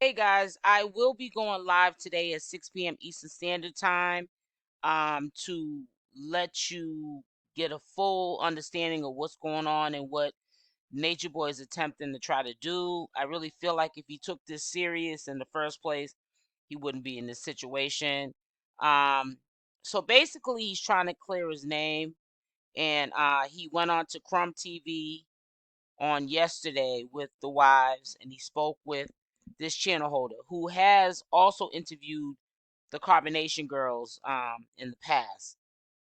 Hey guys, I will be going live today at 6 p.m. Eastern Standard Time to let you get a full understanding of what's going on and what Nature Boy is attempting to try to do. I really feel like if he took this serious in the first place, he wouldn't be in this situation. Um, so basically, he's trying to clear his name, and he went on to Crumb TV on yesterday with the wives, and he spoke with this channel holder who has also interviewed the Carbonation Girls in the past.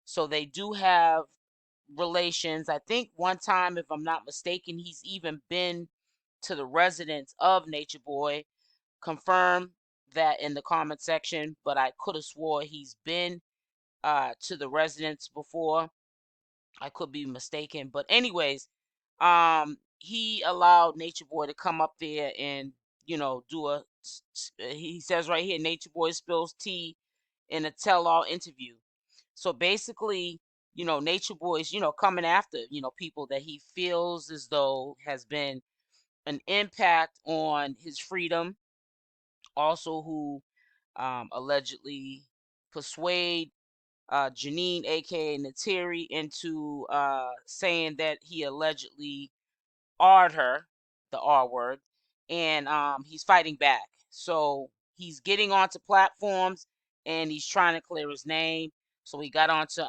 So they do have relations. I think one time, if I'm not mistaken, he's even been to the residence of Nature Boy. Confirm that in the comment section, but I could have swore he's been to the residence before. I could be mistaken, but anyways, he allowed Nature Boy to come up there and do he says right here, Nature Boy spills tea in a tell-all interview. So basically, Nature Boy's coming after people that he feels as though has been an impact on his freedom, also who allegedly persuade Jenae, aka Neytiri, into saying that he allegedly R'd her, the R word, and he's fighting back. So he's getting onto platforms and he's trying to clear his name. So he got onto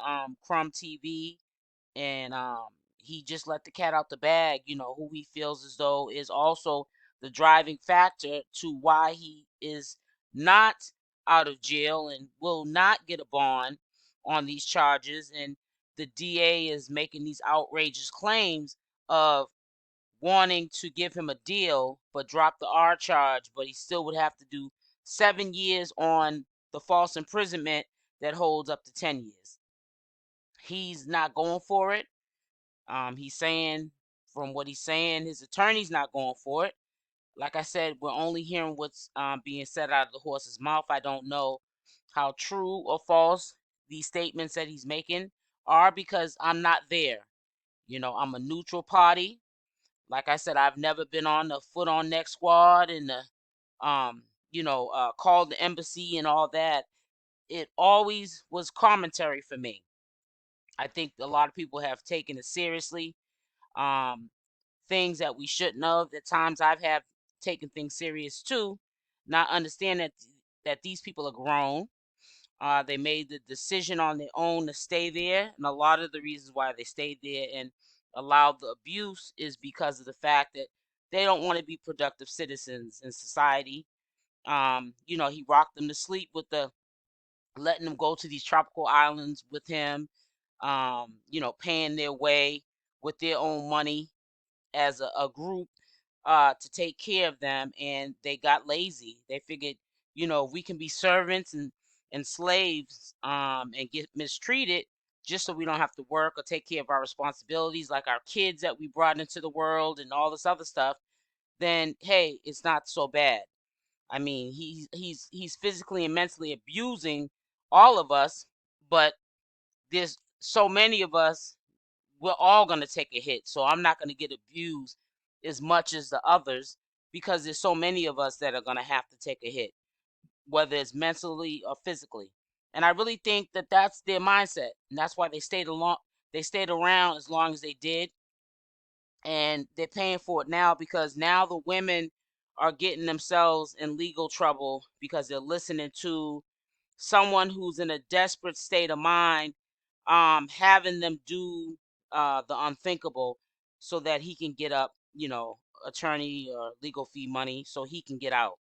Crumb TV, and he just let the cat out the bag, who he feels as though is also the driving factor to why he is not out of jail and will not get a bond on these charges. And the DA is making these outrageous claims of wanting to give him a deal but drop the R charge, but he still would have to do 7 years on the false imprisonment that holds up to 10 years. He's not going for it. He's saying, from what he's saying, his attorney's not going for it. Like I said, we're only hearing what's being said out of the horse's mouth. I don't know how true or false these statements that he's making are because I'm not there. I'm a neutral party. Like I said, I've never been on the foot on neck squad and the called the embassy and all that. It always was commentary for me. I think a lot of people have taken it seriously. Um, Things that we shouldn't have. At times I've have taken things serious too, not understand that these people are grown. They made the decision on their own to stay there, and a lot of the reasons why they stayed there and allowed the abuse is because of the fact that they don't want to be productive citizens in society. He rocked them to sleep with the letting them go to these tropical islands with him, paying their way with their own money as a group to take care of them, and they got lazy. They figured, we can be servants and slaves and get mistreated just so we don't have to work or take care of our responsibilities like our kids that we brought into the world and all this other stuff, then hey, it's not so bad. I mean, he's physically and mentally abusing all of us, but there's so many of us, we're all going to take a hit. So I'm not going to get abused as much as the others because there's so many of us that are going to have to take a hit, whether it's mentally or physically. And I really think that that's their mindset, and that's why they stayed along. They stayed around as long as they did, and they're paying for it now because now the women are getting themselves in legal trouble because they're listening to someone who's in a desperate state of mind, having them do the unthinkable so that he can get up, attorney or legal fee money so he can get out.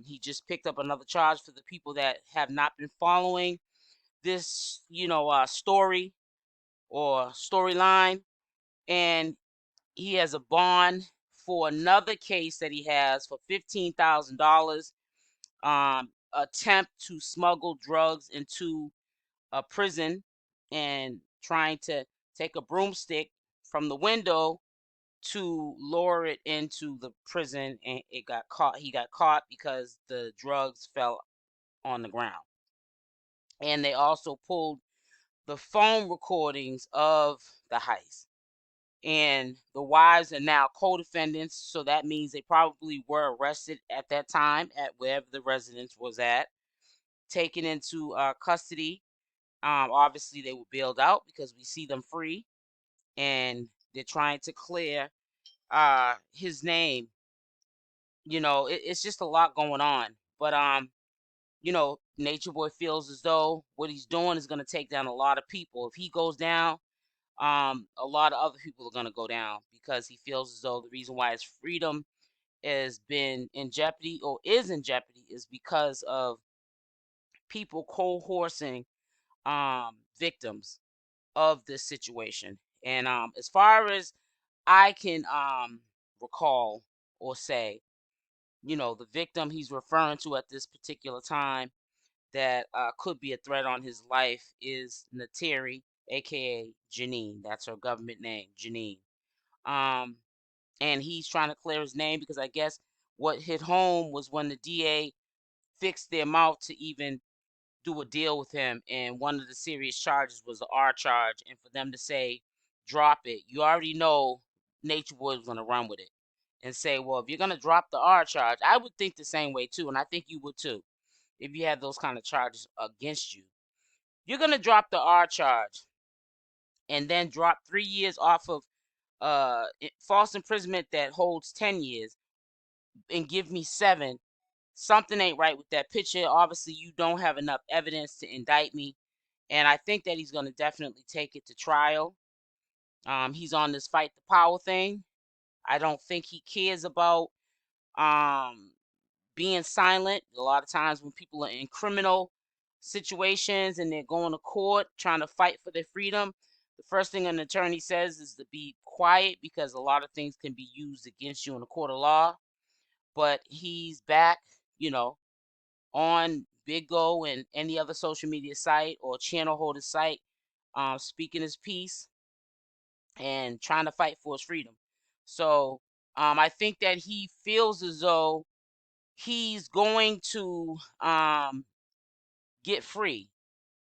He just picked up another charge for the people that have not been following this, story or storyline, and he has a bond for another case that he has for $15,000. Attempt to smuggle drugs into a prison and trying to take a broomstick from the window to lower it into the prison, and it got caught. He got caught because the drugs fell on the ground. And they also pulled the phone recordings of the heist. and the wives are now co-defendants. So that means they probably were arrested at that time at wherever the residence was at, taken into custody. Obviously, they were bailed out because we see them free, and they're trying to clear his name. It's just a lot going on. But Nature Boy feels as though what he's doing is going to take down a lot of people. If he goes down, a lot of other people are going to go down, because he feels as though the reason why his freedom has been in jeopardy, or is in jeopardy, is because of people coercing victims of this situation. And as far as I can recall or say, the victim he's referring to at this particular time that could be a threat on his life is Neytiri, aka Jenae. That's her government name, Jenae. Um, and he's trying to clear his name because I guess what hit home was when the DA fixed their mouth to even do a deal with him, and one of the serious charges was the R charge, and for them to say drop it, you already know Nature Boy was going to run with it and say, well, if you're going to drop the R charge, I would think the same way too, and I think you would too, if you had those kind of charges against you. You're going to drop the R charge and then drop 3 years off of false imprisonment that holds 10 years and give me 7. Something ain't right with that picture. Obviously, you don't have enough evidence to indict me. And I think that he's going to definitely take it to trial. He's on this fight the power thing. I don't think he cares about um, being silent. A lot of times when people are in criminal situations and they're going to court trying to fight for their freedom, the first thing an attorney says is to be quiet, because a lot of things can be used against you in a court of law. But he's back, on Big Go and any other social media site or channel holder site, speaking his piece and trying to fight for his freedom. So I think that he feels as though he's going to get free,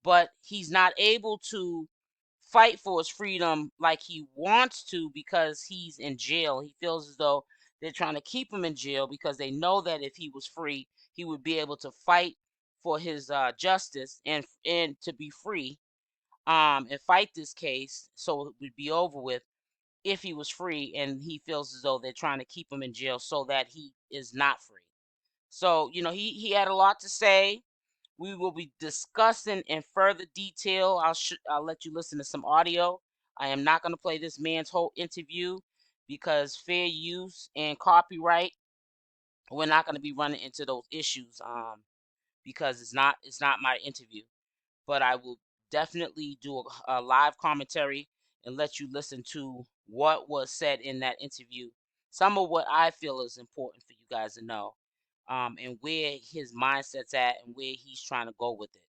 but he's not able to fight for his freedom like he wants to because he's in jail. He feels as though they're trying to keep him in jail because they know that if he was free, he would be able to fight for his justice and to be free, and fight this case so it would be over with if he was free. And he feels as though they're trying to keep him in jail so that he is not free. So he had a lot to say. We will be discussing in further detail. I'll let you listen to some audio. I am not going to play this man's whole interview because fair use and copyright. We're not going to be running into those issues because it's not my interview. But I will definitely do a live commentary and let you listen to what was said in that interview. Some of what I feel is important for you guys to know, and where his mindset's at and where he's trying to go with it.